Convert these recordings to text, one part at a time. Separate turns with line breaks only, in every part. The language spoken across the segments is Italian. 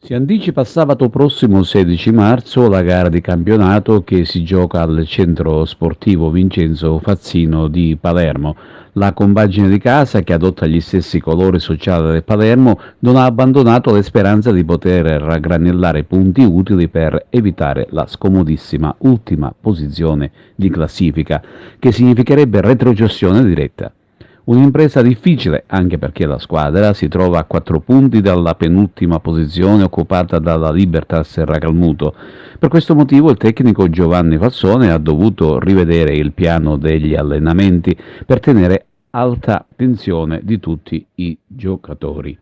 Si anticipa sabato prossimo 16 marzo la gara di campionato che si gioca al centro sportivo Vincenzo Fazzino di Palermo. La compagine di casa, che adotta gli stessi colori sociali del Palermo, non ha abbandonato le speranze di poter raggranellare punti utili per evitare la scomodissima ultima posizione di classifica, che significherebbe retrocessione diretta. Un'impresa difficile anche perché la squadra si trova a 4 punti dalla penultima posizione occupata dalla Libertas Racalmuto. Per questo motivo il tecnico Giovanni Fassone ha dovuto rivedere il piano degli allenamenti per tenere alta tensione di tutti i giocatori.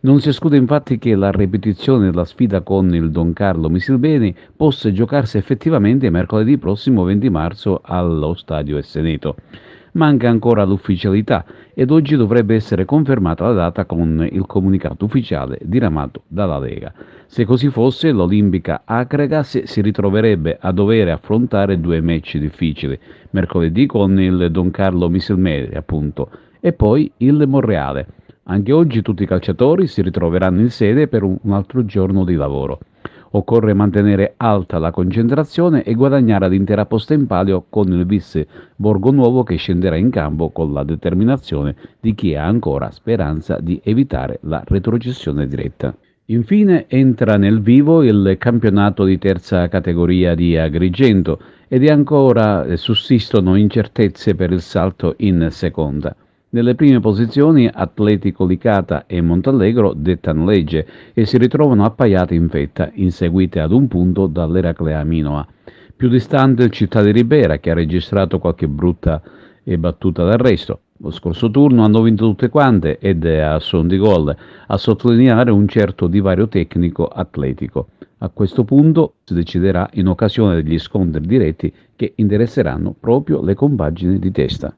Non si esclude infatti che la ripetizione della sfida con il Don Carlo Misilbeni possa giocarsi effettivamente mercoledì prossimo 20 marzo allo stadio Esseneto. Manca ancora l'ufficialità ed oggi dovrebbe essere confermata la data con il comunicato ufficiale diramato dalla Lega. Se così fosse, l'Olimpica Acregas si ritroverebbe a dover affrontare due match difficili, mercoledì con il Don Carlo Misilmeri, appunto, e poi il Monreale. Anche oggi tutti i calciatori si ritroveranno in sede per un altro giorno di lavoro. Occorre mantenere alta la concentrazione e guadagnare l'intera posta in palio con il Vis Borgonuovo che scenderà in campo con la determinazione di chi ha ancora speranza di evitare la retrocessione diretta. Infine entra nel vivo il campionato di terza categoria di Agrigento ed ancora sussistono incertezze per il salto in seconda. Nelle prime posizioni Atletico Licata e Montallegro dettano legge e si ritrovano appaiate in vetta, inseguite ad un punto dall'Eraclea Minoa. Più distante il Città di Ribera, che ha registrato qualche brutta e battuta d'arresto. Lo scorso turno hanno vinto tutte quante ed è a son di gol, a sottolineare un certo divario tecnico atletico. A questo punto si deciderà in occasione degli scontri diretti che interesseranno proprio le compagini di testa.